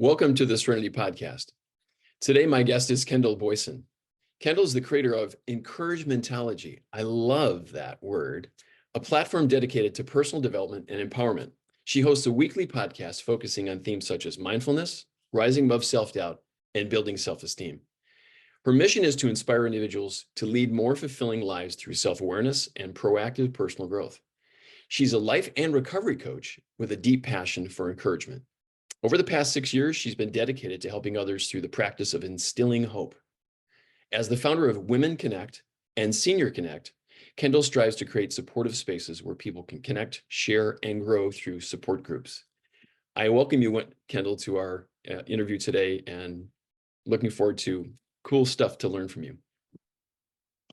Welcome to the Serenity Podcast. Today, my guest is Kendell Boyson. Kendell is the creator of Encouragementology. I love that word, a platform dedicated to personal development and empowerment. She hosts a weekly podcast focusing on themes such as mindfulness, rising above self-doubt, and building self-esteem. Her mission is to inspire individuals to lead more fulfilling lives through self-awareness and proactive personal growth. She's a life and recovery coach with a deep passion for encouragement. Over the past 6 years, she's been dedicated to helping others through the practice of instilling hope. As the founder of Women Connect and Senior Connect, Kendell strives to create supportive spaces where people can connect, share, and grow through support groups. I welcome you, Kendell, to our interview today, and looking forward to cool stuff to learn from you.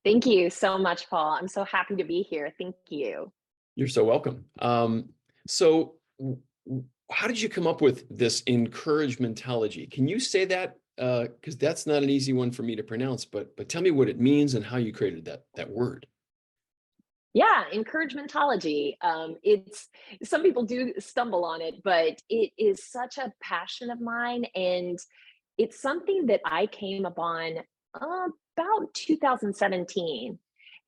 Thank you so much, Paul. I'm so happy to be here. Thank you. You're so welcome. How did you come up with this encouragementology? Can you say that? Because that's not an easy one for me to pronounce, but tell me what it means and how you created that word. Yeah, encouragementology. It's some people do stumble on it, but it is such a passion of mine, and it's something that I came upon about 2017.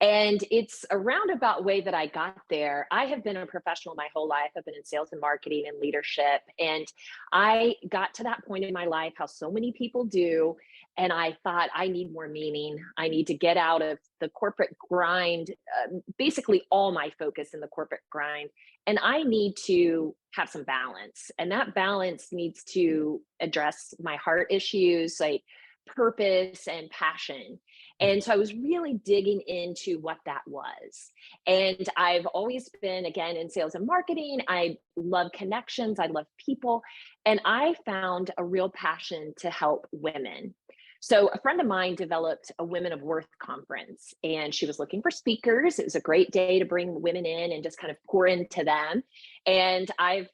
And it's a roundabout way that I got there. I have been a professional my whole life. I've been in sales and marketing and leadership. And I got to that point in my life, how so many people do. And I thought, I need more meaning. I need to get out of the corporate grind, basically all my focus in the corporate grind. And I need to have some balance. And that balance needs to address my heart issues, like purpose and passion. And so I was really digging into what that was. And I've always been, again, in sales and marketing. I love connections. I love people. And I found a real passion to help women. So a friend of mine developed a Women of Worth conference, and she was looking for speakers. It was a great day to bring women in and just kind of pour into them. And I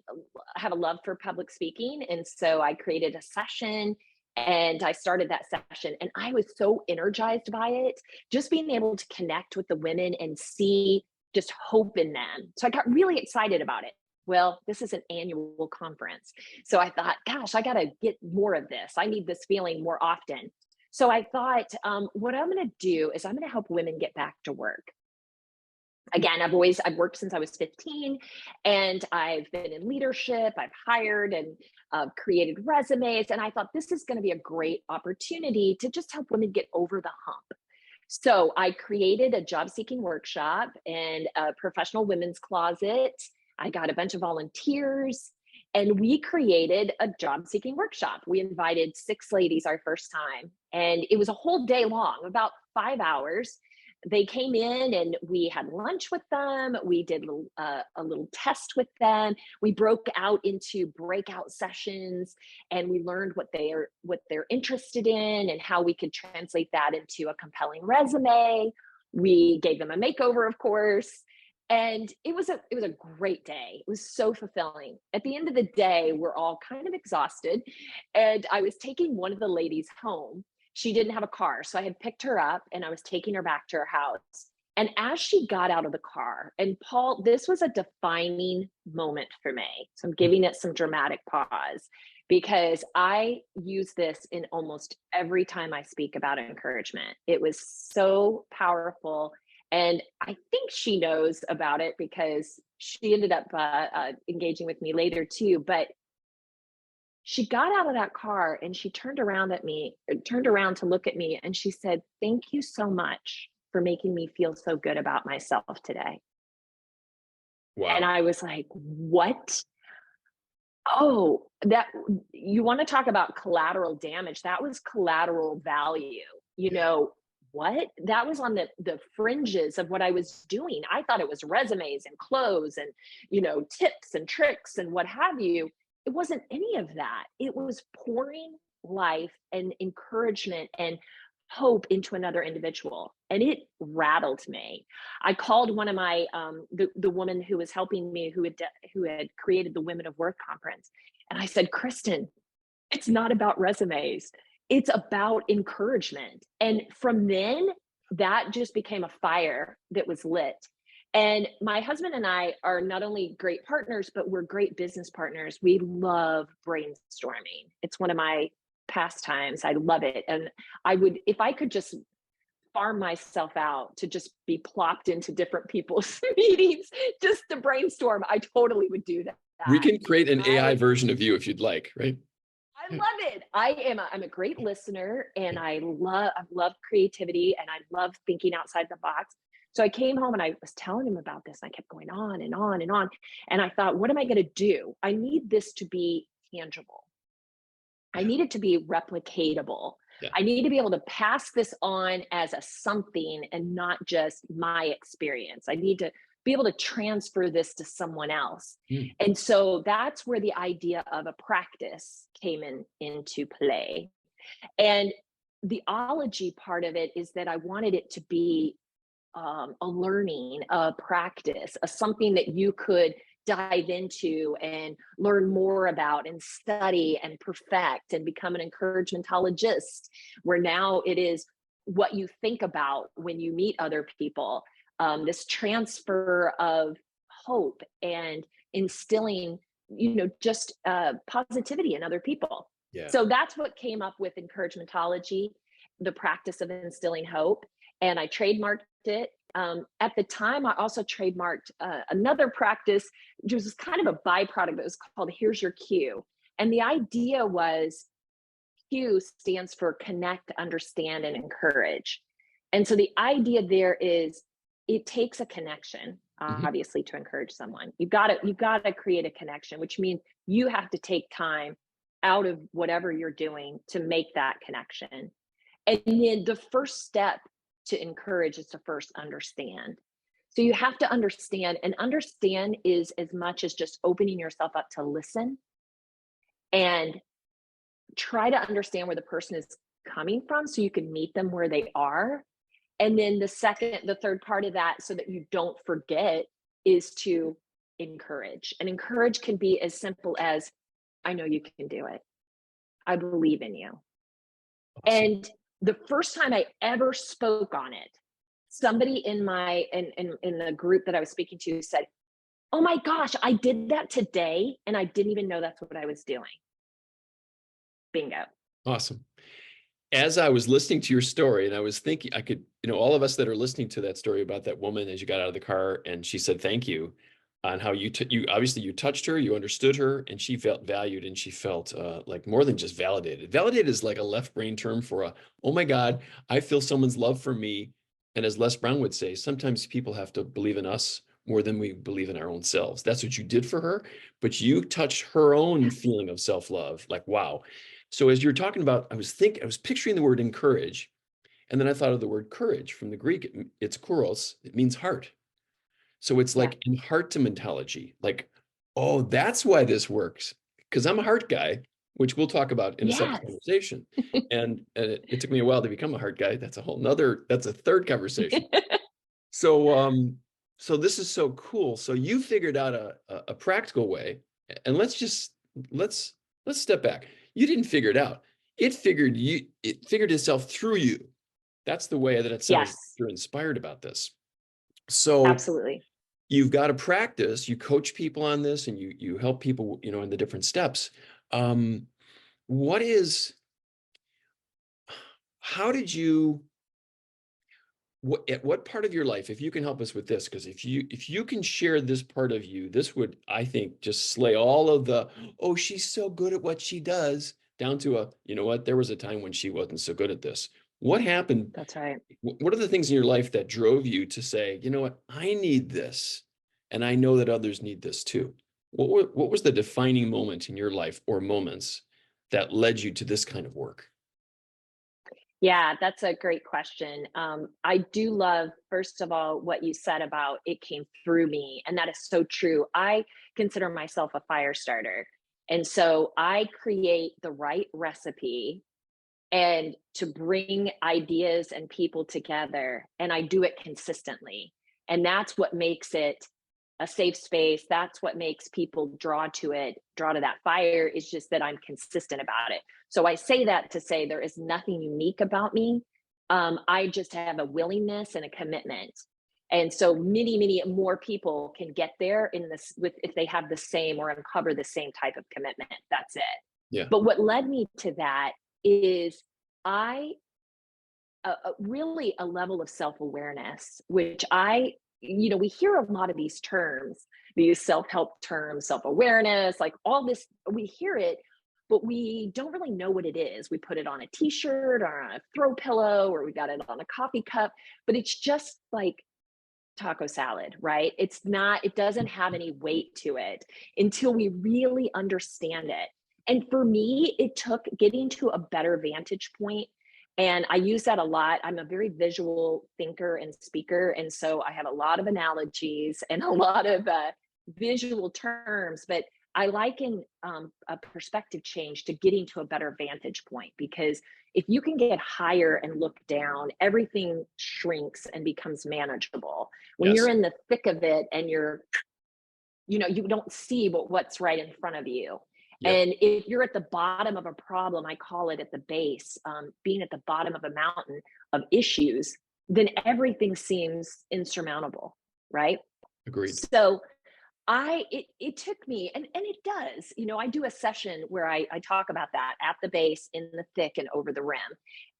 have a love for public speaking. And so I created a session and I started that session, and I was so energized by it, just being able to connect with the women and see just hope in them. So I got really excited about it. Well, this is an annual conference. So I thought, gosh, I got to get more of this. I need this feeling more often. So I thought, what I'm going to do is I'm going to help women get back to work. Again, I've worked since I was 15, and I've been in leadership. I've hired and created resumes. And I thought this is going to be a great opportunity to just help women get over the hump. So I created a job seeking workshop and a professional women's closet. I got a bunch of volunteers, and we created a job seeking workshop. We invited 6 ladies our first time, and it was a whole day long, about 5 hours. They came in and we had lunch with them. We did a little test with them. We broke out into breakout sessions, and we learned what they're interested in and how we could translate that into a compelling resume. We gave them a makeover, of course. And it was a great day. It was so fulfilling. At the end of the day, we're all kind of exhausted. And I was taking one of the ladies home. She didn't have a car, so I had picked her up and I was taking her back to her house. And as she got out of the car, and Paul, this was a defining moment for me. So I'm giving it some dramatic pause, because I use this in almost every time I speak about encouragement. It was so powerful. And I think she knows about it because she ended up engaging with me later too. But she got out of that car and she turned around to look at me, and she said, "Thank you so much for making me feel so good about myself today." Wow. And I was like, what? Oh, that, you want to talk about collateral damage? That was collateral value. What? That was on the fringes of what I was doing. I thought it was resumes and clothes and, tips and tricks and what have you. It wasn't any of that. It was pouring life and encouragement and hope into another individual. And it rattled me. I called one of my, the woman who was helping me, who had created the Women of Worth conference. And I said, "Kristen, it's not about resumes. It's about encouragement." And from then, that just became a fire that was lit. And my husband and I are not only great partners, but we're great business partners. We love brainstorming. It's one of my pastimes. I love it. And I would, if I could just farm myself out to just be plopped into different people's meetings just to brainstorm, I totally would do that. We can create an AI I version of you if you'd like, right? I Yeah. love it. I'm a great listener, and I love creativity, and I love thinking outside the box. So I came home and I was telling him about this, and I kept going on and on and on. And I thought, what am I going to do? I need this to be tangible. I Yeah. need it to be replicatable. Yeah. I need to be able to pass this on as a something and not just my experience. I need to be able to transfer this to someone else. Mm. And so that's where the idea of a practice came into play. And the ology part of it is that I wanted it to be a learning, a practice, a something that you could dive into and learn more about and study and perfect and become an encouragementologist, where now it is what you think about when you meet other people, this transfer of hope and instilling, just positivity in other people. Yeah. So that's what came up with encouragementology, the practice of instilling hope, and I trademarked it. At the time, I also trademarked another practice, which was kind of a byproduct that was called Here's Your Cue. And the idea was Q stands for connect, understand, and encourage. And so the idea there is it takes a connection, Mhm. obviously, to encourage someone. You've got to create a connection, which means you have to take time out of whatever you're doing to make that connection. And then the first step to encourage is to first understand. So you have to understand, and understand is as much as just opening yourself up to listen and try to understand where the person is coming from so you can meet them where they are. And then the third part of that, so that you don't forget, is to encourage. And encourage can be as simple as, I know you can do it. I believe in you. Awesome. And the first time I ever spoke on it, somebody in the group that I was speaking to said, "Oh my gosh, I did that today and I didn't even know that's what I was doing." Bingo. Awesome. As I was listening to your story, and I was thinking, I could, all of us that are listening to that story about that woman as you got out of the car and she said thank you, on how you obviously you touched her, you understood her, and she felt valued, and she felt like more than just validated. Validated is like a left brain term for oh my God, I feel someone's love for me. And as Les Brown would say, sometimes people have to believe in us more than we believe in our own selves. That's what you did for her, but you touched her own feeling of self-love. Like, wow. So as you're talking about, I was picturing the word encourage, and then I thought of the word courage from the Greek. It's kouros. It means heart. So it's Yeah. like in heartmentology, like, oh, that's why this works. Because I'm a heart guy, which we'll talk about in a separate Yes. conversation. And it took me a while to become a heart guy. That's a third conversation. So so this is so cool. So you figured out a practical way. And let's step back. You didn't figure it out. It figured itself through you. That's the way that it sounds Yes, you're inspired about this. So absolutely. you've got to practice, you coach people on this, and you help people, in the different steps. um what is how did you at what part of your life, if you can help us with this, because if you can share this part of you, this would, I think, just slay all of the, oh, she's so good at what she does, down to you know what, there was a time when she wasn't so good at this. What happened? That's right. What are the things in your life that drove you to say, you know what, I need this, and I know that others need this too? What was the defining moment in your life, or moments, that led you to this kind of work? Yeah, that's a great question. I do love, first of all, what you said about it came through me. And that is so true. I consider myself a fire starter. And so I create the right recipe and to bring ideas and people together. And I do it consistently. And that's what makes it a safe space. That's what makes people draw to it, draw to that fire, is just that I'm consistent about it. So I say that to say there is nothing unique about me. I just have a willingness and a commitment. And so many more people can get there in this with if they have the same or uncover the same type of commitment. That's it. Yeah. But what led me to that is I really a level of self-awareness, which we hear a lot of these terms, these self-help terms, self-awareness, like all this, we hear it, but we don't really know what it is. We put it on a t-shirt or on a throw pillow, or we got it on a coffee cup, but it's just like taco salad, right? It doesn't have any weight to it until we really understand it. And for me, it took getting to a better vantage point. And I use that a lot. I'm a very visual thinker and speaker. And so I have a lot of analogies and a lot of visual terms, but I liken a perspective change to getting to a better vantage point, because if you can get higher and look down, everything shrinks and becomes manageable. When you're Yes. in the thick of it and you don't see what's right in front of you. Yep. And if you're at the bottom of a problem, I call it at the base, being at the bottom of a mountain of issues, then everything seems insurmountable, right? Agreed. So it took me, and it does, I do a session where I talk about that at the base, in the thick, and over the rim.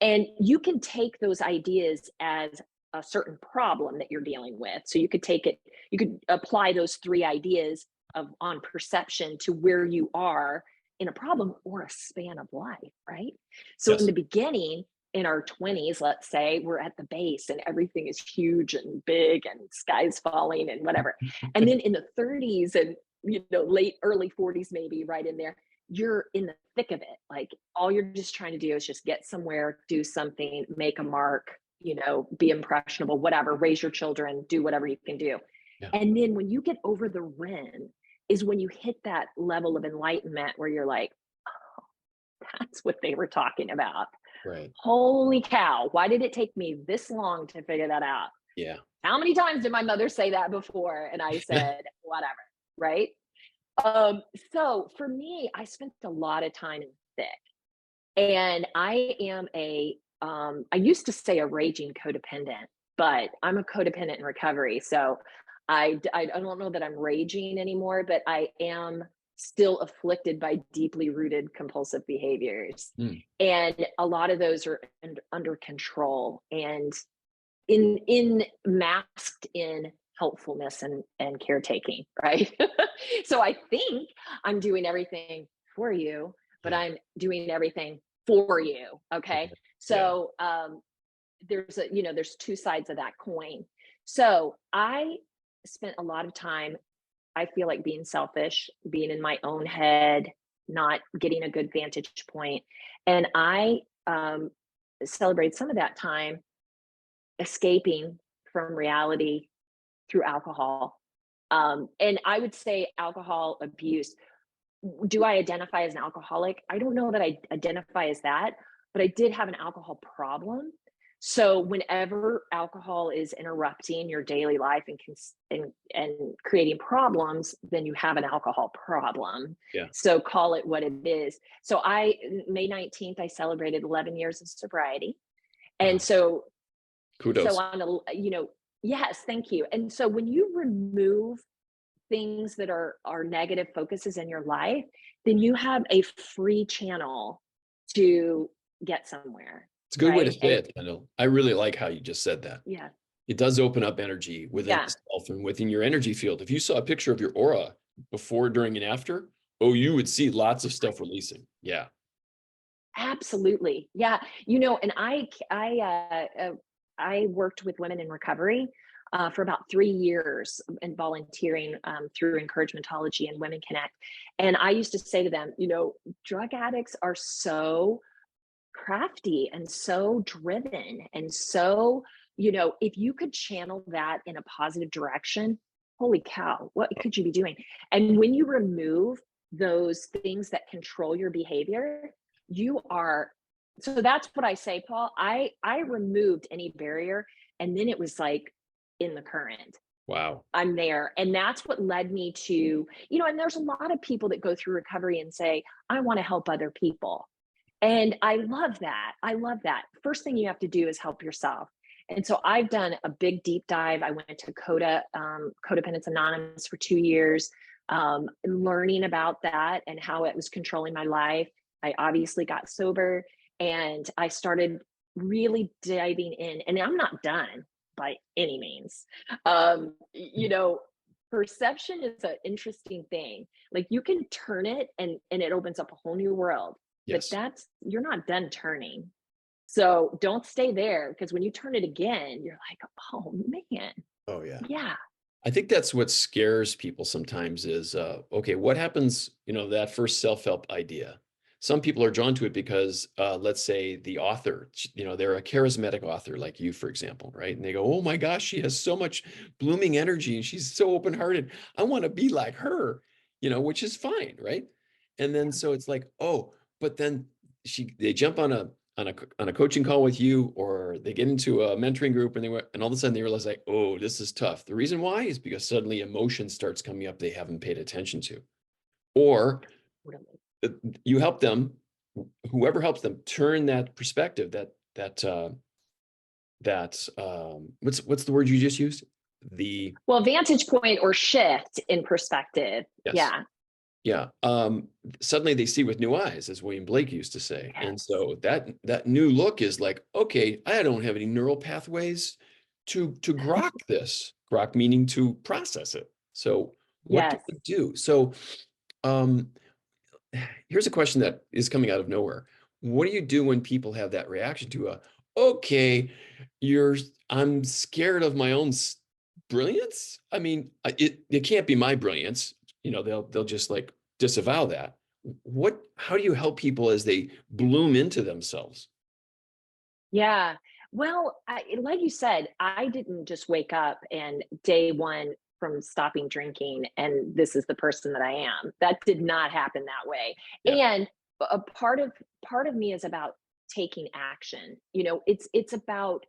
And you can take those ideas as a certain problem that you're dealing with. So you could apply those three ideas on perception to where you are in a problem or a span of life, right? So in Yes. the beginning, in our 20s, let's say, we're at the base and everything is huge and big and sky's falling and whatever. And then in the 30s and late early 40s, maybe right in there, you're in the thick of it. Like all you're just trying to do is just get somewhere, do something, make a mark, be impressionable, whatever, raise your children, do whatever you can do. Yeah. And then when you get over the rim is when you hit that level of enlightenment where you're like, oh, that's what they were talking about. Right. Holy cow, why did it take me this long to figure that out? Yeah. How many times did my mother say that before? And I said, whatever, right? So for me, I spent a lot of time in thick. And I am I used to say a raging codependent, but I'm a codependent in recovery. So I don't know that I'm raging anymore, but I am still afflicted by deeply rooted compulsive behaviors. Mm. And a lot of those are under control and in masked in helpfulness and caretaking, right? So I think I'm doing everything for you, but Yeah. I'm doing everything for you. Okay. Yeah. So there's two sides of that coin. So I spent a lot of time, I feel like, being selfish, being in my own head, not getting a good vantage point. And I celebrate some of that time escaping from reality through alcohol. And I would say alcohol abuse. Do I identify as an alcoholic? I don't know that I identify as that, but I did have an alcohol problem. So whenever alcohol is interrupting your daily life and creating problems, then you have an alcohol problem. Yeah. So call it what it is. So May 19th, I celebrated 11 years of sobriety. And Wow. so Kudos. on yes, thank you. And so when you remove things that are negative focuses in your life, then you have a free channel to get somewhere, It's a good way to right? say And it, Kendall. I really like how you just said that. yeah, It does open up energy within yeah, the self and within your energy field. If you saw a picture of your aura before, during, and after, oh, you would see lots of stuff releasing. Yeah. absolutely. Yeah. And I worked with women in recovery for about 3 years and volunteering through Encouragementology and Women Connect. And I used to say to them, drug addicts are so crafty and so driven and so, if you could channel that in a positive direction, holy cow, what could you be doing? And when you remove those things that control your behavior, you are, so that's what I say, Paul. I removed any barrier, and then it was like in the current. Wow. I'm there. And that's what led me to, and there's a lot of people that go through recovery and say, I want to help other people. And I love that. I love that. First thing you have to do is help yourself. And so I've done a big deep dive. I went to Codependence Anonymous for 2 years, learning about that and how it was controlling my life. I obviously got sober and I started really diving in, and I'm not done by any means. Perception is an interesting thing. Like you can turn it and it opens up a whole new world, but Yes. you're not done turning. So don't stay there, because when you turn it again, you're like, oh man, Oh, yeah. yeah, I think that's what scares people sometimes is, okay, what happens, that first self-help idea? Some people are drawn to it because, let's say the author, they're a charismatic author like you, for example, right? And they go, oh my gosh, she has so much blooming energy and she's so open-hearted. I want to be like her, which is fine, right? And then so it's like, oh, but then they jump on a coaching call with you, or they get into a mentoring group and all of a sudden they realize like, oh, this is tough. The reason why is because suddenly emotion starts coming up they haven't paid attention to. Or totally. you help them, whoever helps them turn that perspective, what's the word you just used? Well, vantage point or shift in perspective. Yes. Yeah. Yeah. Suddenly they see with new eyes, as William Blake used to say. And Yes. so that new look is like, okay, I don't have any neural pathways to grok this. Grok meaning to process it. So what do Yes. I do? So um, here's a question that is coming out of nowhere. What do you do when people have that reaction to okay, I'm scared of my own brilliance? I mean, it can't be my brilliance. They'll just like disavow that. How do you help people as they bloom into themselves? Yeah. Well, like you said, I didn't just wake up and day one from stopping drinking and this is the person that I am. That did not happen that way. Yeah. And a part of me is about taking action. It's about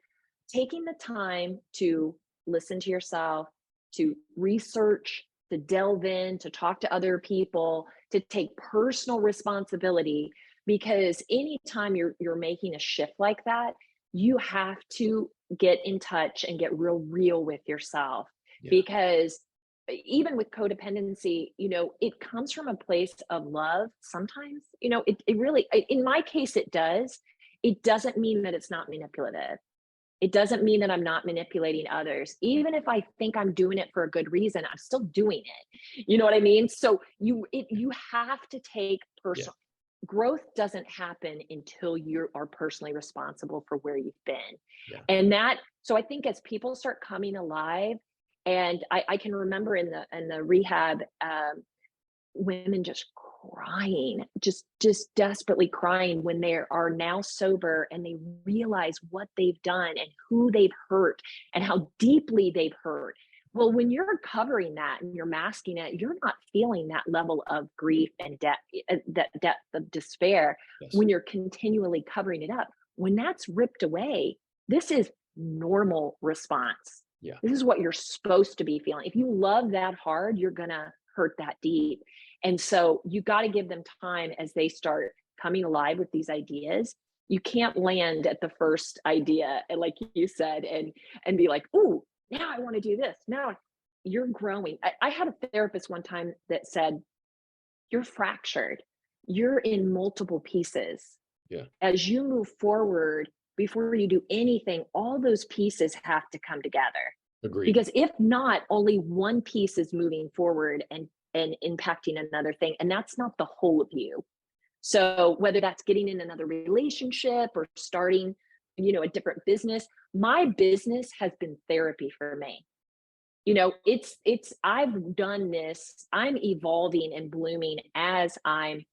taking the time to listen to yourself, to research, to delve in, to talk to other people, to take personal responsibility, because anytime you're making a shift like that, you have to get in touch and get real with yourself. Yeah. Because even with codependency, it comes from a place of love sometimes. It really, in my case, it does. It doesn't mean that it's not manipulative. It doesn't mean that I'm not manipulating others. Even if I think I'm doing it for a good reason, I'm still doing it. You know what I mean? So you have to take Yeah. personal growth doesn't happen until you are personally responsible for where you've been. Yeah. And so I think as people start coming alive, and I can remember in the rehab, women just crying, just desperately crying when they are now sober and they realize what they've done and who they've hurt and how deeply they've hurt. Well, when you're covering that and you're masking it, you're not feeling that level of grief and depth, that depth of despair Yes. when you're continually covering it up. When that's ripped away, this is normal response. Yeah. This is what you're supposed to be feeling. If you love that hard, you're gonna hurt that deep. And so you got to give them time as they start coming alive with these ideas. You can't land at the first idea, and like you said, and be like, "Ooh, now I want to do this." Now you're growing. I had a therapist one time that said, "You're fractured. You're in multiple pieces. Yeah. As you move forward, before you do anything, all those pieces have to come together. Agreed. Because if not, only one piece is moving forward and impacting another thing, and that's not the whole of you. So whether that's getting in another relationship or starting, a different business, my business has been therapy for me. It's I've done this. I'm evolving and blooming as I'm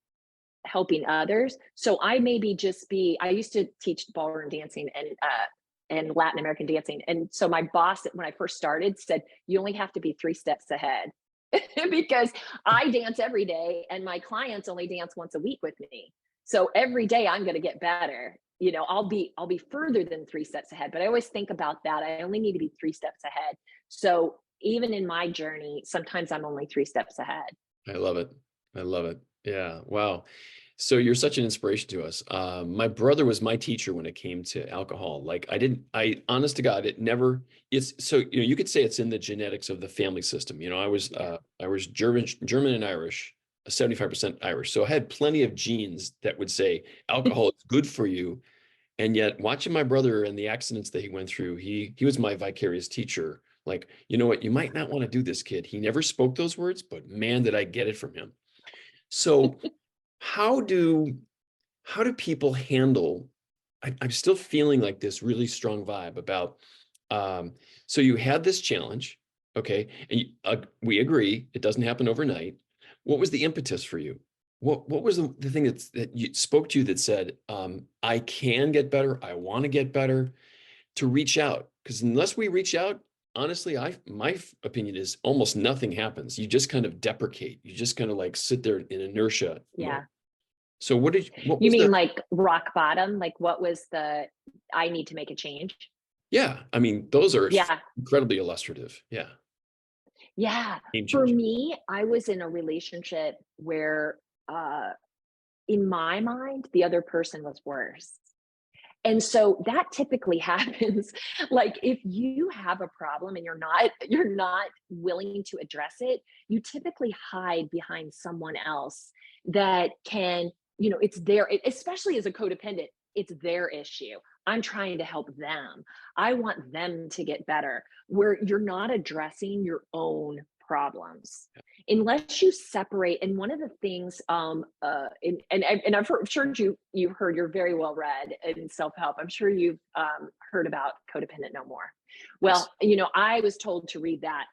helping others. So I maybe just be, I used to teach ballroom dancing and Latin American dancing. And so my boss, when I first started, said, you only have to be 3 steps ahead because I dance every day and my clients only dance once a week with me. So every day I'm going to get better. I'll be further than 3 steps ahead, but I always think about that. I only need to be 3 steps ahead. So even in my journey, sometimes I'm only 3 steps ahead. I love it. I love it. Yeah. Wow. So you're such an inspiration to us. My brother was my teacher when it came to alcohol. Like honest to God, it never, it's so, you could say it's in the genetics of the family system. I was German and Irish, 75% Irish. So I had plenty of genes that would say alcohol is good for you. And yet watching my brother and the accidents that he went through, he was my vicarious teacher. Like, you know what, you might not want to do this, kid. He never spoke those words, but man, did I get it from him. So how do how do people handle I'm still feeling like this really strong vibe about um so you had this challenge, okay, and we agree it doesn't happen overnight. What was the impetus for you? What was the thing that you spoke to you that said, I can get better, I want to get better, to reach out? Because unless we reach out, honestly, my opinion is almost nothing happens. You just kind of deprecate, you just kind of like sit there in inertia mode. Yeah. So what You was the mean like rock bottom? Like what was the, I need to make a change? Yeah, I mean, those are Yeah. incredibly illustrative. Yeah, Yeah. game For changing. me, I was in a relationship where, uh, in my mind, the other person was worse. And so that typically happens. Like if you have a problem and you're not willing to address it, you typically hide behind someone else that can, it's their, especially as a codependent, it's their issue. I'm trying to help them. I want them to get better, where you're not addressing your own problems unless you separate. And one of the things, and I've sure you've heard, you're very well read in self-help. I'm sure you've heard about Codependent No More. Yes. Well, I was told to read that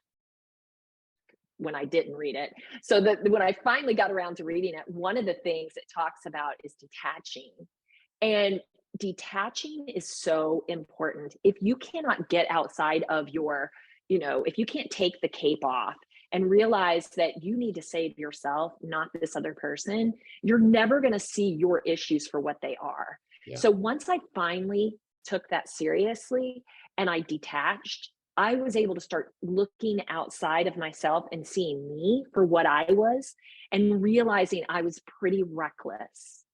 when I didn't read it. So that when I finally got around to reading it, one of the things it talks about is detaching. And detaching is so important. If you cannot get outside of if you can't take the cape off and realize that you need to save yourself, not this other person, you're never going to see your issues for what they are. Yeah. So once I finally took that seriously and I detached, I was able to start looking outside of myself and seeing me for what I was and realizing I was pretty reckless.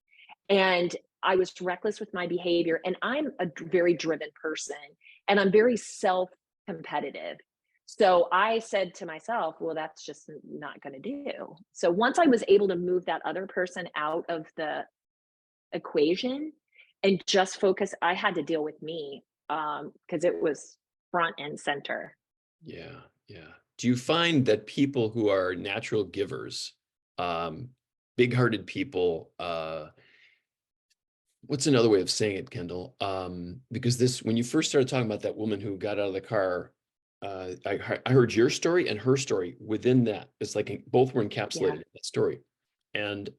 And I was reckless with my behavior. And I'm a very driven person and I'm very self competitive. So I said to myself, well, that's just not going to do. So once I was able to move that other person out of the equation and just focus, I had to deal with me because it was front and center. Yeah. Yeah. Do you find that people who are natural givers, um, big-hearted people, what's another way of saying it, Kendall? Because when you first started talking about that woman who got out of the car, I heard your story and her story within that. It's like both were encapsulated Yeah. in that story. And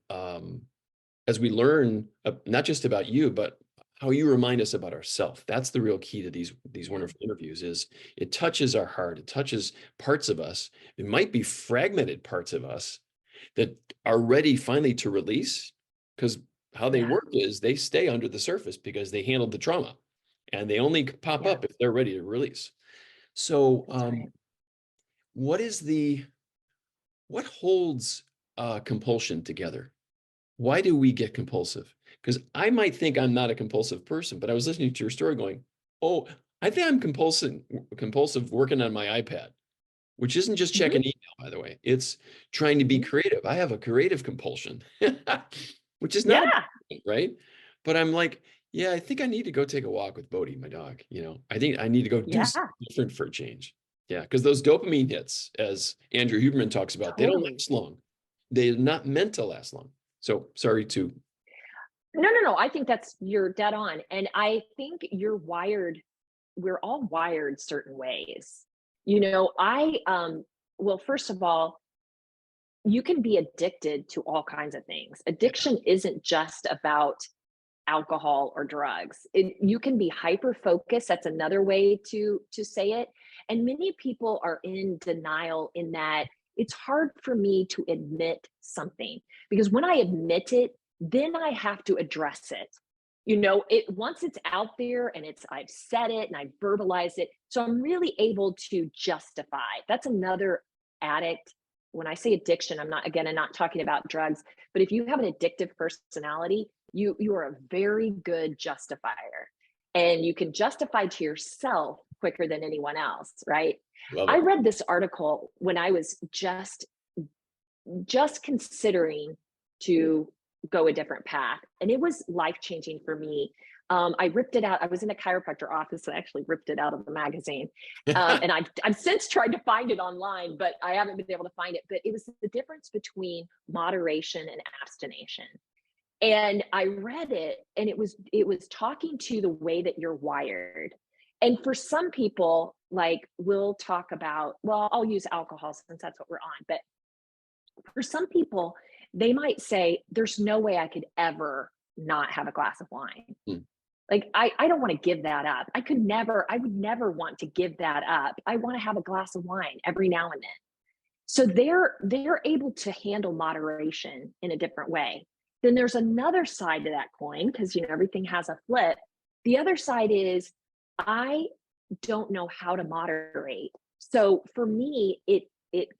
as we learn not just about you, but how you remind us about ourselves, that's the real key to these Yeah. wonderful interviews. Is it touches our heart, it touches parts of us. It might be fragmented parts of us that are ready finally to release, because how they Yeah. work is they stay under the surface because they handled the trauma, and they only pop Yeah. up if they're ready to release. So That's right. what is what holds compulsion together? Why do we get compulsive? Because I might think I'm not a compulsive person, but I was listening to your story going, oh, I think I'm compulsive working on my iPad, which isn't just checking Hmm. email, by the way. It's trying to be Hmm. creative. I have a creative compulsion, which is not a Yeah. bad thing, right? But I'm like, yeah, I think I need to go take a walk with Bodhi, my dog. I think I need to go do Yeah. something different for a change. Yeah, because those dopamine hits, as Andrew Huberman talks about, they don't Totally. last long. They're not meant to last long. So sorry to, No, no, no. I think you're dead on. And I think we're all wired certain ways. Well, first of all, you can be addicted to all kinds of things. yeah, Addiction isn't just about alcohol or drugs. You can be hyper focused. That's another way to say it. And many people are in denial in that it's hard for me to admit something because when I admit it, then I have to address it. It once it's out there and I've said it and I've verbalized it. So I'm really able to justify. That's another addict when I say addiction, I'm not talking about drugs, but if you have an addictive personality, you are a very good justifier, and you can justify to yourself quicker than anyone else, right? Love I it. read this article when I was just considering to go a different path, and it was life changing for me. I ripped it out. I was in a chiropractor office and I actually ripped it out of the magazine. And I've since tried to find it online, but I haven't been able to find it. But it was the difference between moderation and abstination. And I read it, and it was talking to the way that you're wired. And for some people, like, we'll talk about, well, I'll use alcohol since that's what we're on. But for some people, they might say, there's no way I could ever not have a glass of wine. Mm. Like, I don't want to give that up. I would never want to give that up. I want to have a glass of wine every now and then. So they're able to handle moderation in a different way. Then there's another side to that coin, because everything has a flip. The other side is, I don't know how to moderate. So for me, it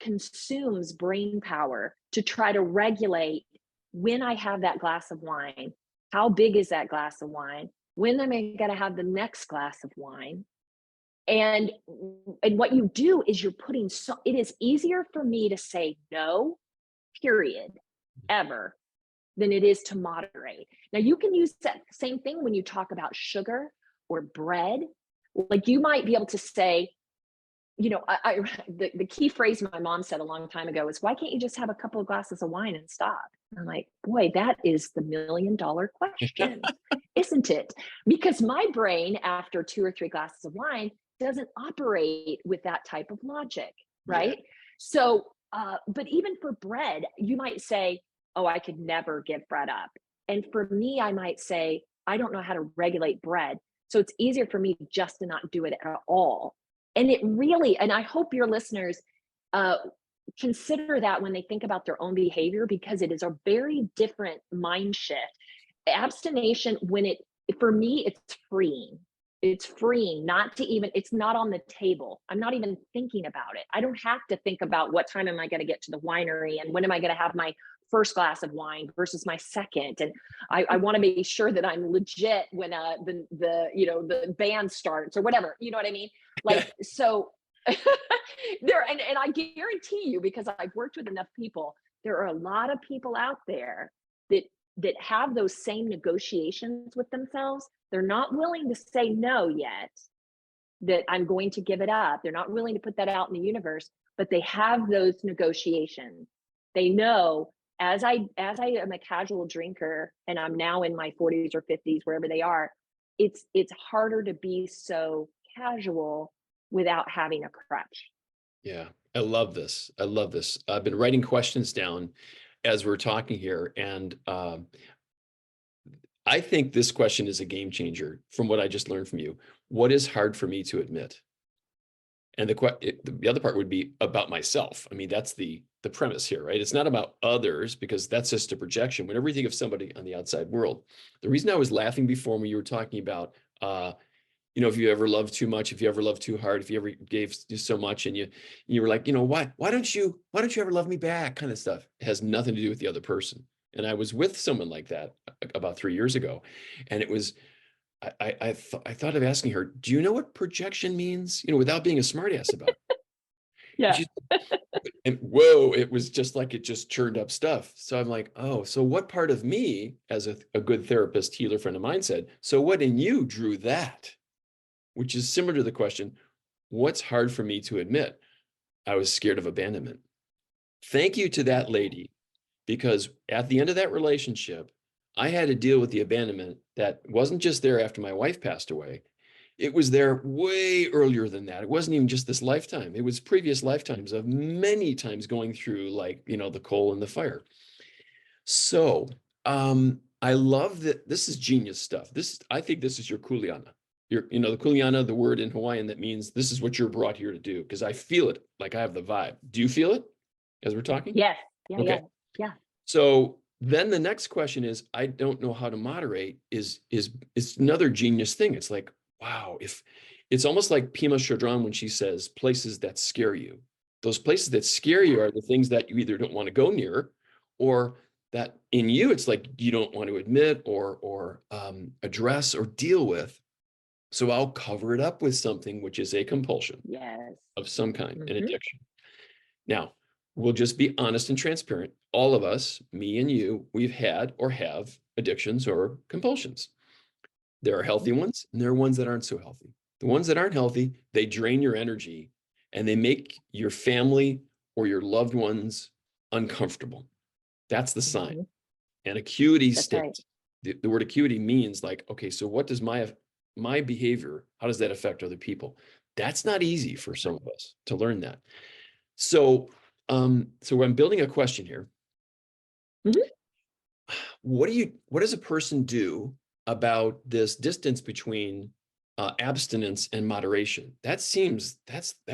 consumes brain power to try to regulate when I have that glass of wine. How big is that glass of wine? When am I going to have the next glass of wine? And what you do is it is easier for me to say no, period, ever, than it is to moderate. Now, you can use that same thing when you talk about sugar or bread. Like, you might be able to say, the key phrase my mom said a long time ago is, why can't you just have a couple of glasses of wine and stop? And I'm like, boy, that is the $1,000,000 question, isn't it? Because my brain, after 2 or 3 glasses of wine, doesn't operate with that type of logic, right? Yeah. So, but even for bread, you might say, oh, I could never give bread up. And for me, I might say, I don't know how to regulate bread. So it's easier for me just to not do it at all. And I hope your listeners uh, consider that when they think about their own behavior, because it is a very different mind shift. Abstination, for me, it's freeing. It's freeing, it's not on the table. I'm not even thinking about it. I don't have to think about what time am I going to get to the winery and when am I going to have my first glass of wine versus my second. And I want to be sure that I'm legit when the band starts or whatever. You know what I mean? Like, so and I guarantee you, because I've worked with enough people, there are a lot of people out there that have those same negotiations with themselves. They're not willing to say no yet, that I'm going to give it up. They're not willing to put that out in the universe, but they have those negotiations. They know, as I am a casual drinker, and I'm now in my 40s or 50s, wherever they are, it's harder to be so casual without having a crutch. Yeah, I love this. I love this. I've been writing questions down as we're talking here, and I think this question is a game changer from what I just learned from you. What is hard for me to admit? And the other part would be about myself. I mean, that's the premise here, right? It's not about others, because that's just a projection. Whenever you think of somebody on the outside world, the reason I was laughing before when you were talking about, if you ever loved too much, if you ever loved too hard, if you ever gave so much, and you were like, what? Why don't you ever love me back? Kind of stuff. It has nothing to do with the other person. And I was with someone like that about 3 years ago, and it was. I thought of asking her, do you know what projection means? Without being a smartass about it. And, Yeah. and whoa, it was just like it just churned up stuff. So I'm like, oh, so what part of me, as a good therapist, healer friend of mine said, so what in you drew that? Which is similar to the question, what's hard for me to admit? I was scared of abandonment. Thank you to that lady, because at the end of that relationship, I had to deal with the abandonment that wasn't just there after my wife passed away. It was there way earlier than that. It wasn't even just this lifetime. It was previous lifetimes of many times going through, like, the coal and the fire. So I love that. This is genius stuff. I think this is your kuleana. The kuleana, the word in Hawaiian that means this is what you're brought here to do, because I feel it, like I have the vibe. Do you feel it as we're talking? Yes. Yeah. Okay. Yeah. So then the next question is, I don't know how to moderate is another genius thing. It's like, wow, if it's almost like Pema Chodron when she says places that scare you. Those places that scare you are the things that you either don't want to go near, or that in you, it's like you don't want to admit or address or deal with. So I'll cover it up with something, which is a compulsion Yes. of some kind, an Mm-hmm. addiction. Now, we'll just be honest and transparent. All of us, me and you, we've had or have addictions or compulsions. There are healthy ones, and there are ones that aren't so healthy. The ones that aren't healthy, they drain your energy and they make your family or your loved ones uncomfortable. That's the sign. Mm-hmm. And acuity That's right. sticks. The word acuity means like, okay, so what does my behavior, how does that affect other people? That's not easy for some of us to learn that. So, so I'm building a question here. Mm-hmm. What does a person do about this distance between abstinence and moderation? That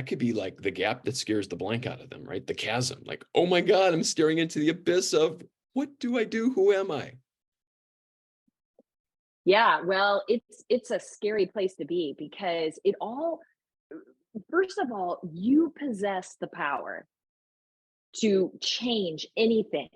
could be like the gap that scares the blank out of them, right? The chasm, like, oh my God, I'm staring into the abyss of what do I do? Who am I? Yeah, well, it's a scary place to be because first of all, you possess the power to change anything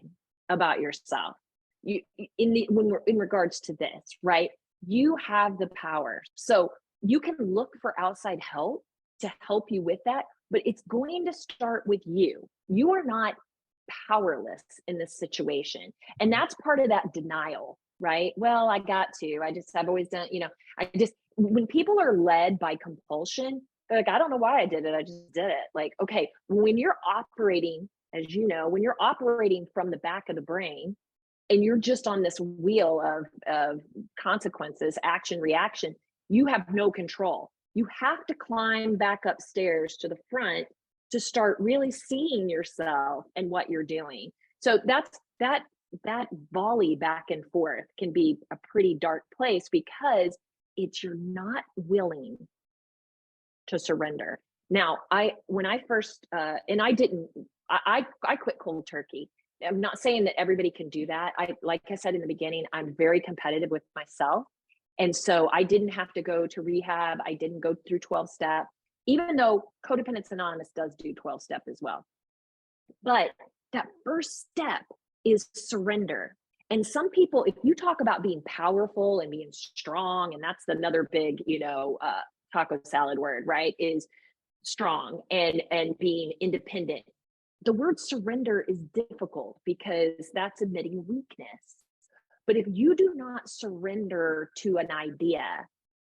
about yourself. You in the when we're in regards to this, right? You have the power. So you can look for outside help to help you with that, but it's going to start with you. You are not powerless in this situation. And that's part of that denial, right? Well, I've always done, when people are led by compulsion, they're like, I don't know why I did it. I just did it. Like, okay, when you're operating, as you know, when you're operating from the back of the brain and you're just on this wheel of consequences, action, reaction, you have no control. You have to climb back upstairs to the front to start really seeing yourself and what you're doing. So that volley back and forth can be a pretty dark place because you're not willing to surrender. Now, when I first and I didn't I quit cold turkey. I'm not saying that everybody can do that. Like I said in the beginning, I'm very competitive with myself. And so I didn't have to go to rehab. I didn't go through 12 step, even though Codependence Anonymous does do 12 step as well. But that first step is surrender. And some people, if you talk about being powerful and being strong, and that's another big, taco salad word, right? Is strong and being independent. The word surrender is difficult because that's admitting weakness. But if you do not surrender to an idea,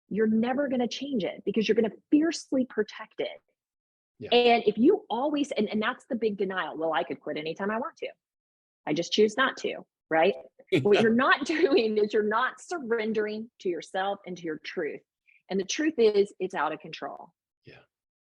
you're never going to change it because you're going to fiercely protect it. Yeah. And if you always, and that's the big denial, well, I could quit anytime I want to. I just choose not to, right? What you're not doing is you're not surrendering to yourself and to your truth. And the truth is it's out of control.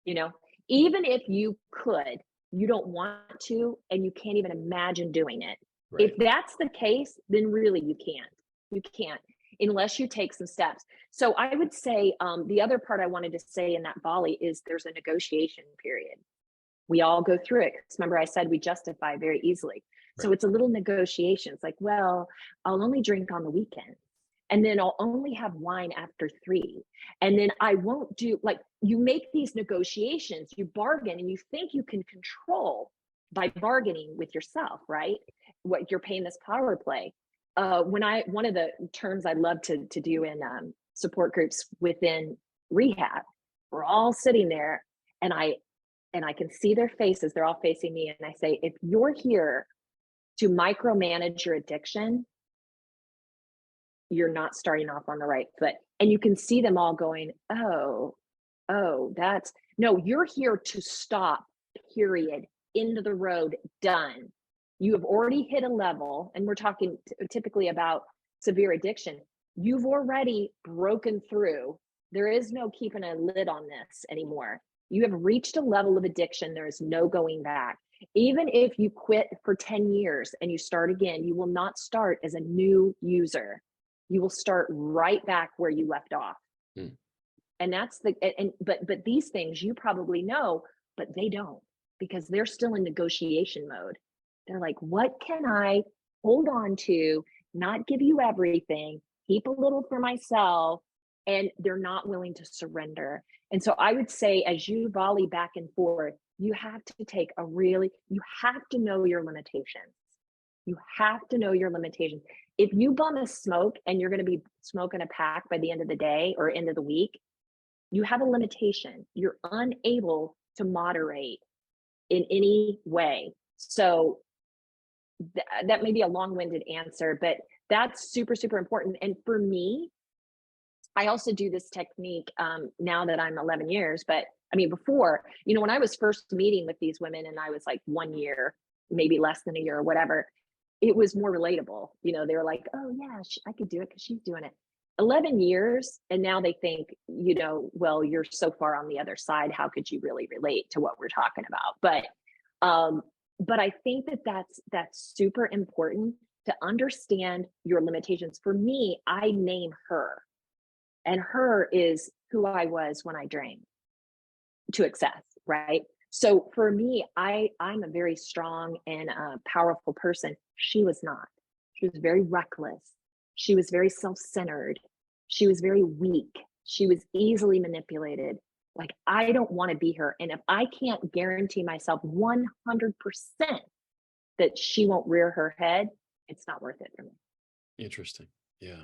Yeah. Even if you could, you don't want to, and you can't even imagine doing it. Right. If that's the case, then really you can't unless you take some steps. So I would say the other part I wanted to say in that volley is there's a negotiation period. We all go through it. Because remember I said we justify very easily. Right. So it's a little negotiation. It's like, well, I'll only drink on the weekend. And then I'll only have wine after 3. And then I won't do, like, you make these negotiations, you bargain, and you think you can control by bargaining with yourself, right? What you're paying this power play. One of the terms I love to do in support groups within rehab, we're all sitting there and I can see their faces, they're all facing me. And I say, if you're here to micromanage your addiction, you're not starting off on the right foot. And you can see them all going, oh, you're here to stop, period, into the road, done. You have already hit a level, and we're talking typically about severe addiction. You've already broken through. There is no keeping a lid on this anymore. You have reached a level of addiction. There is no going back. Even if you quit for 10 years and you start again, you will not start as a new user. You will start right back where you left off. And that's but these things you probably know, but they don't, because they're still in negotiation mode. They're like, what can I hold on to, not give you everything, keep a little for myself, and they're not willing to surrender. And so I would say, as you volley back and forth, you have to you have to know your limitations. You have to know your limitations. If you bum a smoke and you're going to be smoking a pack by the end of the day or end of the week, you have a limitation. You're unable to moderate in any way. So that may be a long-winded answer, but that's super, super important. And for me, I also do this technique now that I'm 11 years, but I mean, before, when I was first meeting with these women and I was like 1 year, maybe less than a year or whatever, it was more relatable. They were like, oh yeah, I could do it because she's doing it. 11 years. And now they think, well, you're so far on the other side. How could you really relate to what we're talking about? But I think that's super important to understand your limitations. For me, I name her, and her is who I was when I drank to excess, right? So for me, I'm a very strong and powerful person. She was not. She was very reckless. She was very self-centered. She was very weak. She was easily manipulated. Like, I don't want to be her. And if I can't guarantee myself 100% that she won't rear her head, it's not worth it for me. Interesting. Yeah.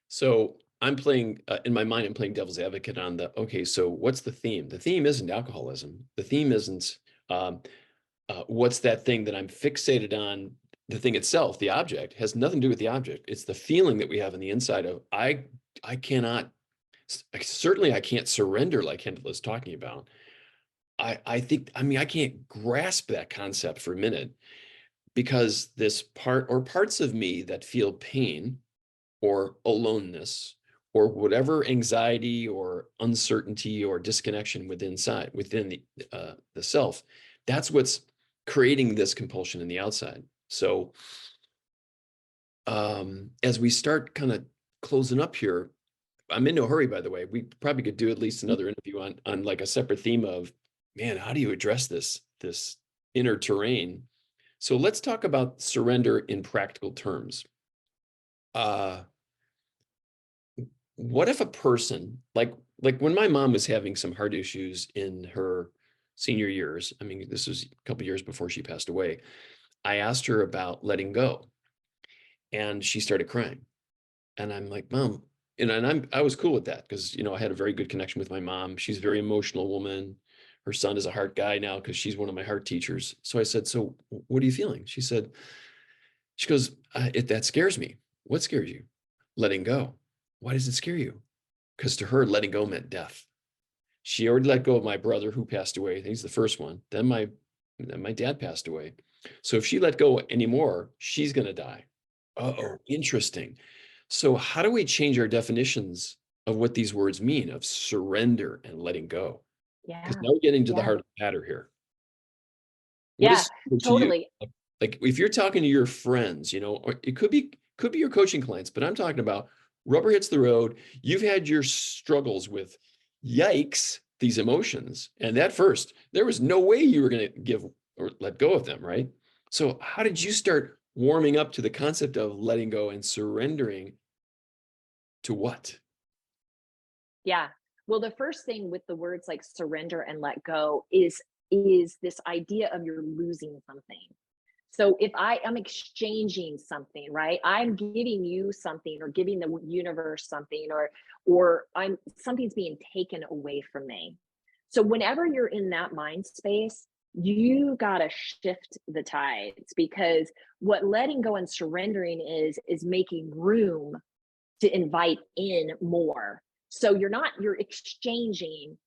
So I'm playing, in my mind, I'm playing devil's advocate on okay, so what's the theme? The theme isn't alcoholism. The theme isn't what's that thing that I'm fixated on. The thing itself, the object, has nothing to do with the object. It's the feeling that we have on the inside of, I cannot, certainly I can't surrender like Kendall is talking about. I think, I can't grasp that concept for a minute, because this part or parts of me that feel pain or aloneness or whatever anxiety or uncertainty or disconnection within the self, that's what's creating this compulsion in the outside. So as we start kind of closing up here, I'm in no hurry, by the way. We probably could do at least another interview on like a separate theme of, man, how do you address this inner terrain? So let's talk about surrender in practical terms. What if a person, like when my mom was having some heart issues in her senior years, this was a couple years before she passed away, I asked her about letting go, and she started crying. And I'm like, Mom, I was cool with that because, I had a very good connection with my mom. She's a very emotional woman. Her son is a heart guy now because she's one of my heart teachers. So I said, so what are you feeling? She goes, that scares me. What scares you? Letting go. Why does it scare you? Because to her, letting go meant death. She already let go of my brother who passed away. He's the first one. Then my dad passed away. So if she let go anymore, she's going to die. Uh-oh, interesting. So how do we change our definitions of what these words mean, of surrender and letting go? Because Yeah. now we're getting to the Yeah. heart of the matter here. What Yeah, is surrender to you? totally. Like if you're talking to your friends, or it could be your coaching clients, but I'm talking about rubber hits the road. You've had your struggles with, yikes, these emotions. And at first, there was no way you were going to give or let go of them, right? So how did you start warming up to the concept of letting go and surrendering to what? Yeah. Well, the first thing with the words like surrender and let go is this idea of you're losing something. So if I'm exchanging something, right? I'm giving you something or giving the universe something, or something's being taken away from me. So whenever you're in that mind space, you got to shift the tides, because what letting go and surrendering is making room to invite in more. So you're exchanging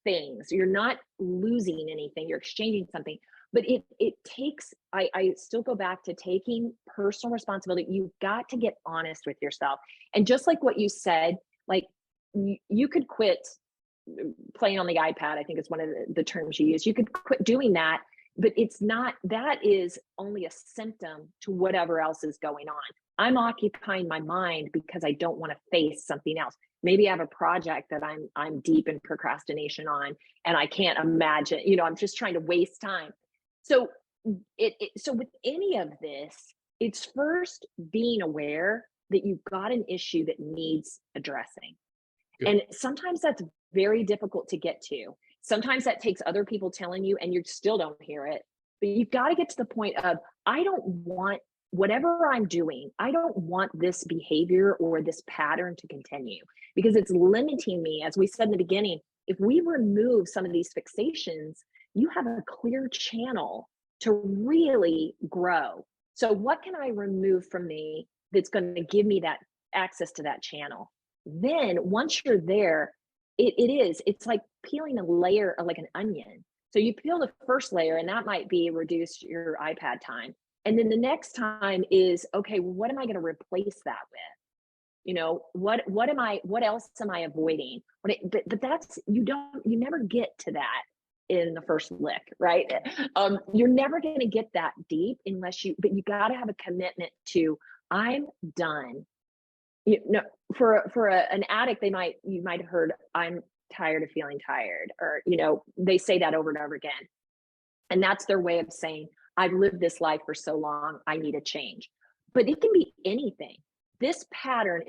things. You're not losing anything. You're exchanging something. But it takes, I still go back to taking personal responsibility. You've got to get honest with yourself. And just like what you said, like you could quit playing on the iPad. I think it's one of the terms you use. You could quit doing that, but it's not, that is only a symptom to whatever else is going on. I'm occupying my mind because I don't want to face something else. Maybe I have a project that I'm deep in procrastination on, and I can't imagine, I'm just trying to waste time. So so with any of this, it's first being aware that you've got an issue that needs addressing. Good. And sometimes that's very difficult to get to. Sometimes that takes other people telling you and you still don't hear it. But you've got to get to the point of, I don't want whatever I'm doing, I don't want this behavior or this pattern to continue because it's limiting me. As we said in the beginning, if we remove some of these fixations, you have a clear channel to really grow. So, what can I remove from me that's going to give me that access to that channel? Then, once you're there, it's like peeling a layer of like an onion. So you peel the first layer, and that might be reduce your iPad time. And then the next time is, okay, well, what am I going to replace that with? What else am I avoiding? But that's, you never get to that in the first lick, right? You're never going to get that deep but you got to have a commitment to, I'm done. An addict, you might have heard, I'm tired of feeling tired, or they say that over and over again, and that's their way of saying, I've lived this life for so long, I need a change. But it can be anything. This pattern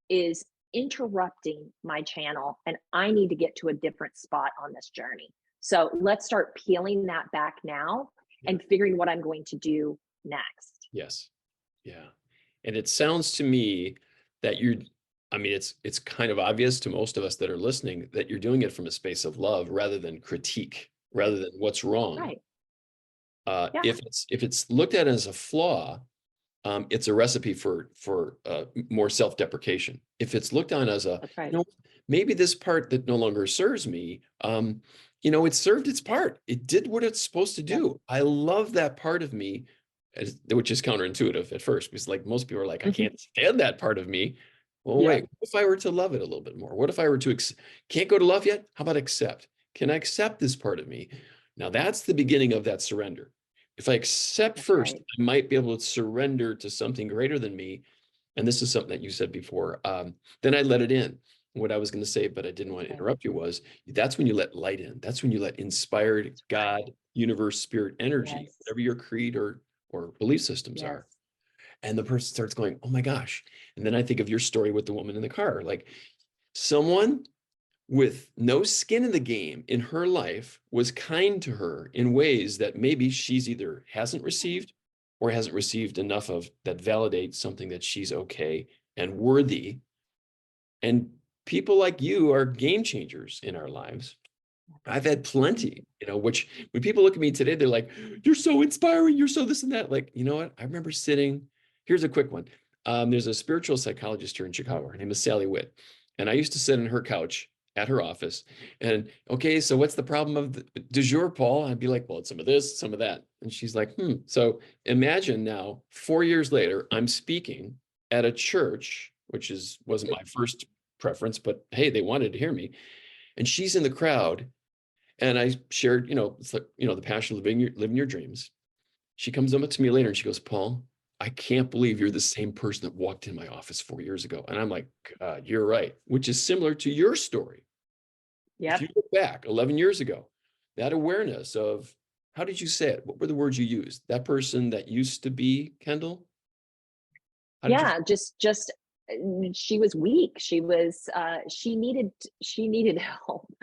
is interrupting my channel, and I need to get to a different spot on this journey. So let's start peeling that back now and figuring what I'm going to do next. Yes. Yeah. And it sounds to me that it's kind of obvious to most of us that are listening that you're doing it from a space of love rather than critique, rather than what's wrong. Right. Yeah. If it's looked at as a flaw, it's a recipe for more self-deprecation. If it's looked on as That's right. Maybe this part that no longer serves me, it served its part. It did what it's supposed to do. Yep. I love that part of me, which is counterintuitive at first, because like most people are like, I can't stand that part of me. Well, wait, what if I were to love it a little bit more? What if I were to, can't go to love yet? How about accept? Can I accept this part of me? Now that's the beginning of that surrender. If I accept first, I might be able to surrender to something greater than me. And this is something that you said before. Then I let it in. What I was going to say, but I didn't want to interrupt you, was that's when you let light in. That's when you let inspired God, universe, spirit, energy, whatever your creed or belief systems are. And the person starts going, oh my gosh. And then I think of your story with the woman in the car, like someone with no skin in the game in her life was kind to her in ways that maybe she's either hasn't received or hasn't received enough of, that validates something that she's okay and worthy. And people like you are game changers in our lives. I've had plenty, which when people look at me today, they're like, you're so inspiring. You're so this and that. Like, you know what? I remember here's a quick one. There's a spiritual psychologist here in Chicago. Her name is Sally Witt. And I used to sit on her couch at her office and, okay, so what's the problem of the du jour, Paul? I'd be like, well, it's some of this, some of that. And she's like, So imagine now, 4 years later, I'm speaking at a church, which wasn't my first preference, but hey, they wanted to hear me. And she's in the crowd. And I shared, it's like, the passion of living your dreams. She comes up to me later and she goes, Paul, I can't believe you're the same person that walked in my office 4 years ago. And I'm like, you're right, which is similar to your story. Yeah. If you look back 11 years ago, that awareness of, how did you say it? What were the words you used? That person that used to be Kendell? Just she was weak. She needed help.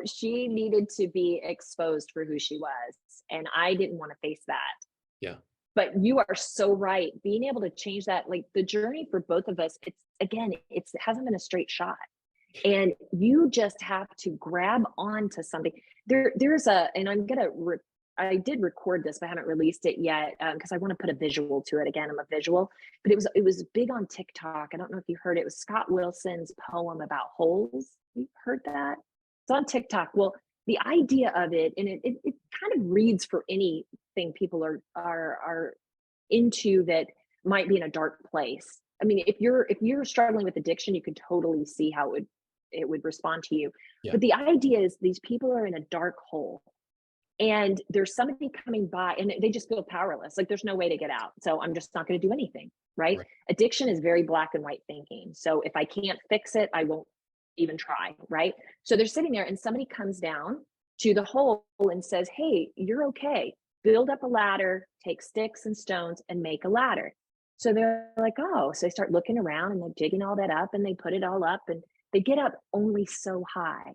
She needed to be exposed for who she was. And I didn't want to face that. Yeah. But you are so right. Being able to change that, like the journey for both of us, it hasn't been a straight shot. And you just have to grab onto something. I did record this, but I haven't released it yet because I want to put a visual to it. Again, I'm a visual, but it was big on TikTok. I don't know if you heard it. It was Scott Wilson's poem about holes. You heard that? It's on TikTok. Well, the idea of it, and it kind of reads for anything people are into that might be in a dark place. I mean, if you're struggling with addiction, you could totally see how it would respond to you. Yeah. But the idea is these people are in a dark hole. And there's somebody coming by and they just feel powerless. Like there's no way to get out. So I'm just not going to do anything. Right? Addiction is very black and white thinking. So if I can't fix it, I won't even try. Right? So they're sitting there and somebody comes down to the hole and says, hey, you're okay. Build up a ladder, take sticks and stones and make a ladder. So they're like, oh, so they start looking around and they're digging all that up and they put it all up and they get up only so high.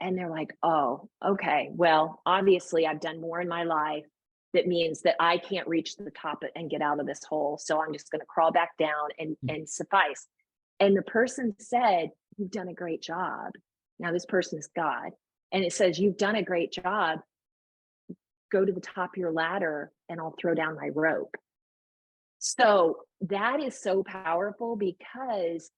And they're like, oh, okay, well, obviously I've done more in my life that means that I can't reach the top and get out of this hole. So I'm just going to crawl back down and suffice. And the person said, you've done a great job. Now, this person is God. And it says, you've done a great job. Go to the top of your ladder and I'll throw down my rope. So that is so powerful because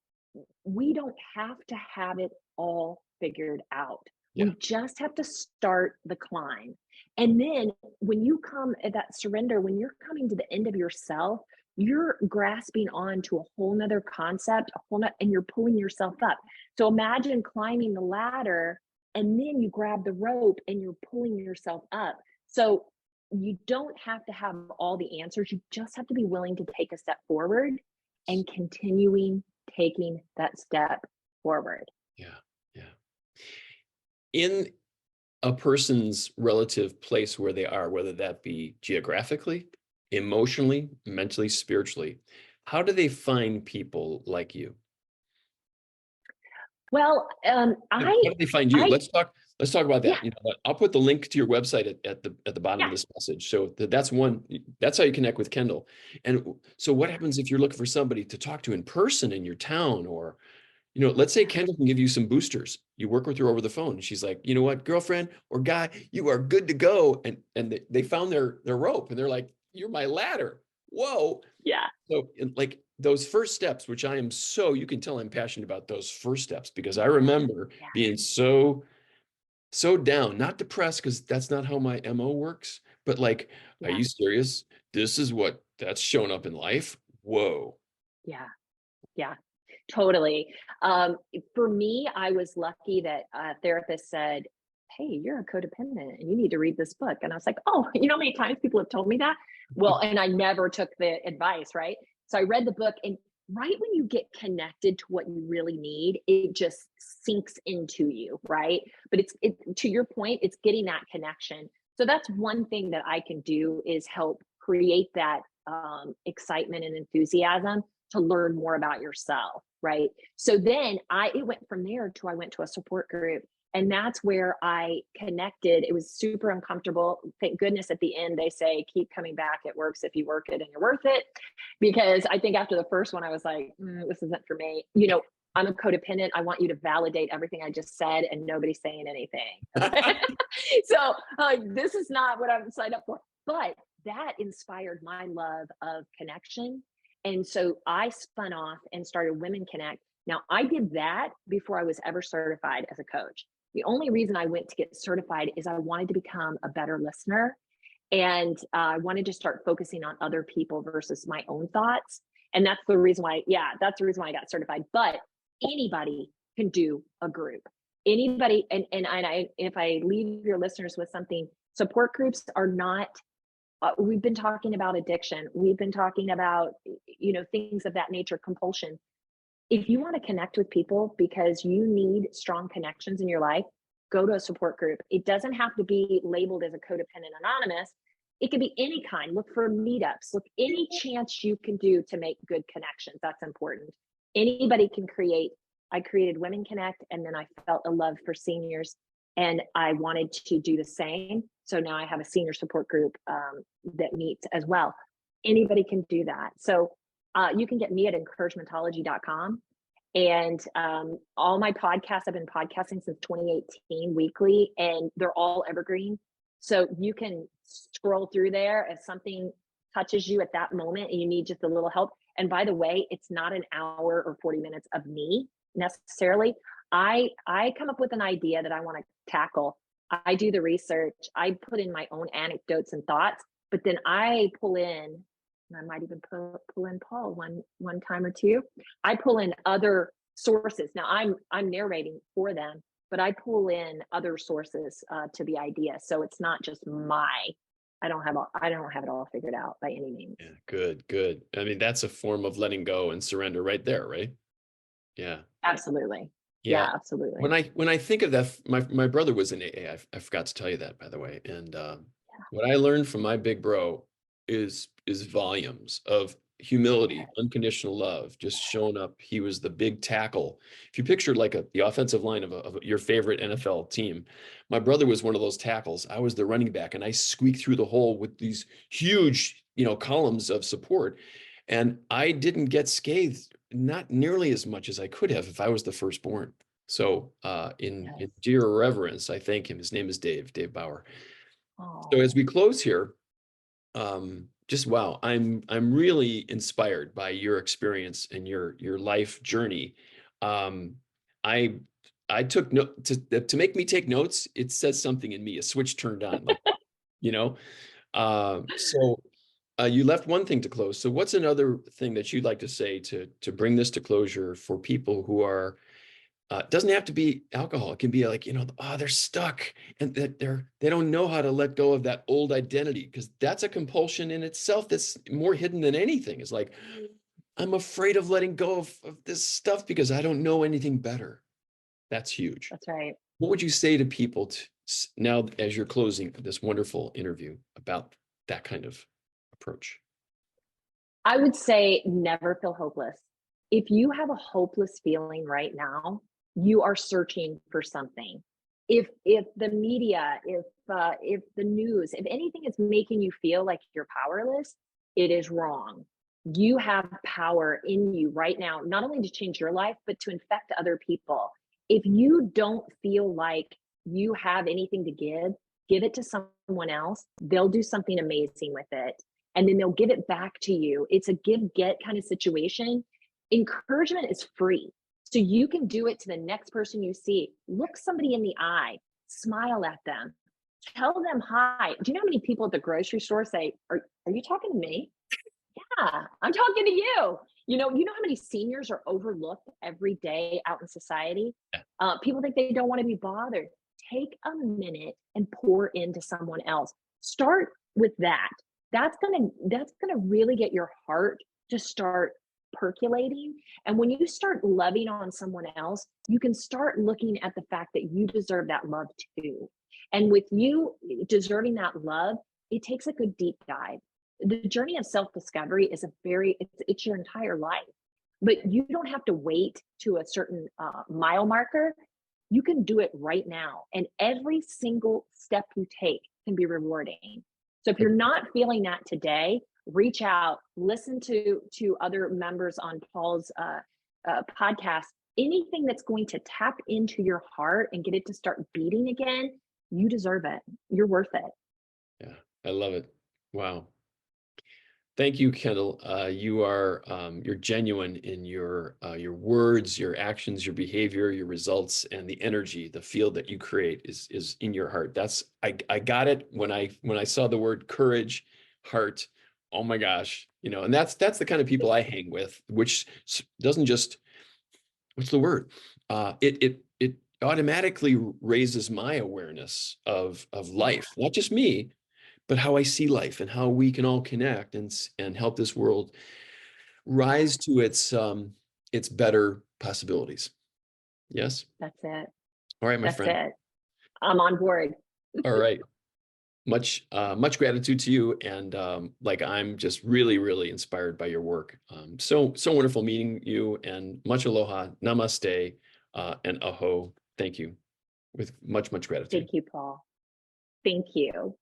we don't have to have it all figured out. Yeah. We just have to start the climb. And then when you come at that surrender, when you're coming to the end of yourself, you're grasping on to a whole nother concept, and you're pulling yourself up. So imagine climbing the ladder and then you grab the rope and you're pulling yourself up. So you don't have to have all the answers. You just have to be willing to take a step forward and continuing taking that step forward. Yeah. Yeah. In a person's relative place where they are, whether that be geographically, emotionally, mentally, spiritually, how do they find people like you? Well, How do they find you? I, Let's talk about yeah, that. I'll put the link to your website at the bottom yeah, of this message. So that's how you connect with Kendell. And so what happens if you're looking for somebody to talk to in person in your town, or, let's say Kendell can give you some boosters. You work with her over the phone. She's like, you know what, girlfriend or guy, you are good to go. And they found their rope and they're like, you're my ladder. Whoa. yeah, So like those first steps, which you can tell I'm passionate about those first steps, because I yeah, remember being so down, not depressed, because that's not how my MO works, but like, are yeah, you serious? This is that's shown up in life. Whoa. yeah, yeah, totally. For me, I was lucky that a therapist said, hey, you're a codependent and you need to read this book. And I was like, oh, you know how many times people have told me that? Well, and I never took the advice, right? So I read the book, and right when you get connected to what you really need, it just sinks into you, right? But it to your point, it's getting that connection. So that's one thing that I can do, is help create that excitement and enthusiasm to learn more about yourself, right? So then it went from there to I went to a support group, and that's where I connected. It was super uncomfortable. Thank goodness at the end they say, keep coming back. It works if you work it and you're worth it. Because I think after the first one, I was like, this isn't for me. I'm a codependent. I want you to validate everything I just said, and nobody's saying anything. So this is not what I'm signed up for. But that inspired my love of connection. And so I spun off and started Women Connect. Now, I did that before I was ever certified as a coach. The only reason I went to get certified is I wanted to become a better listener. And I wanted to start focusing on other people versus my own thoughts. And that's the reason why I got certified. But anybody can do a group. Anybody, and if I leave your listeners with something, support groups are not, we've been talking about addiction. We've been talking about, things of that nature, compulsion. If you want to connect with people because you need strong connections in your life, go to a support group. It doesn't have to be labeled as a codependent anonymous. It could be any kind. Look for meetups. Look any chance you can do to make good connections. That's important. Anybody can create. I created Women Connect, and then I felt a love for seniors, and I wanted to do the same. So now I have a senior support group that meets as well. Anybody can do that. So you can get me at encouragementology.com. And all my podcasts, I've been podcasting since 2018 weekly, and they're all evergreen. So you can scroll through there if something touches you at that moment and you need just a little help. And by the way, it's not an hour or 40 minutes of me necessarily. I come up with an idea that I want to tackle. I do the research. I put in my own anecdotes and thoughts, but then I pull in, and I might even pull in Paul one time or two. I pull in other sources. Now I'm narrating for them, but I pull in other sources to the idea. So it's not just I don't have it all figured out by any means. Yeah, good. I mean, that's a form of letting go and surrender right there, right? Yeah. Absolutely. Yeah. Yeah, absolutely. When I think of that, my brother was in AA. I forgot to tell you that, by the way. And what I learned from my big bro is volumes of humility, Yes. unconditional love, just showing up. He was the big tackle. If you pictured like the offensive line of your favorite NFL team, my brother was one of those tackles. I was the running back, and I squeaked through the hole with these huge, columns of support. And I didn't get scathed, not nearly as much as I could have if I was the firstborn. So in Yes. dear reverence, I thank him. His name is Dave Bauer. So as Oh, we close here, just wow, I'm really inspired by your experience and your life journey. Um, I I took note to make me take notes. It says something in me. A switch turned on, like you know. So you left one thing to close. So what's another thing that you'd like to say to bring this to closure for people who are it doesn't have to be alcohol. It can be like, they're stuck and that they don't know how to let go of that old identity, because that's a compulsion in itself that's more hidden than anything. It's like, I'm afraid of letting go of this stuff because I don't know anything better. That's huge. that's right. What would you say to people now as you're closing this wonderful interview about that kind of approach? I would say never feel hopeless. If you have a hopeless feeling right now, you are searching for something. If the media, if the news, if anything is making you feel like you're powerless, it is wrong. You have power in you right now, not only to change your life, but to infect other people. If you don't feel like you have anything to give it to someone else. They'll do something amazing with it, and then they'll give it back to you. It's a give get kind of situation. Encouragement is free. So you can do it to the next person you see. Look somebody in the eye, smile at them, tell them hi. Do you know how many people at the grocery store say, are you talking to me? Yeah, I'm talking to you. You know how many seniors are overlooked every day out in society? Yeah. People think they don't want to be bothered. Take a minute and pour into someone else. Start with that. That's gonna really get your heart to start percolating. And when you start loving on someone else, you can start looking at the fact that you deserve that love too. And with you deserving that love, it takes a good deep dive. The journey of self-discovery is it's your entire life, but you don't have to wait to a certain mile marker. You can do it right now, and every single step you take can be rewarding. So if you're not feeling that today, reach out, listen to other members on Paul's podcast. Anything that's going to tap into your heart and get it to start beating again, you deserve it. You're worth it. Yeah, I love it. Wow. Thank you, Kendall. You're genuine in your words, your actions, your behavior, your results, and the energy, the field that you create is in your heart. I got it when I saw the word courage, heart. Oh my gosh, and that's the kind of people I hang with, which doesn't just, what's the word? It automatically raises my awareness of Yeah, life, not just me, but how I see life and how we can all connect and help this world rise to its better possibilities. Yes. that's it. All right, my That's friend. it. I'm on board. All right. Much gratitude to you, and like I'm just really really inspired by your work. So wonderful meeting you, and much aloha, namaste, and aho. Thank you with much gratitude. Thank you, Paul. Thank you.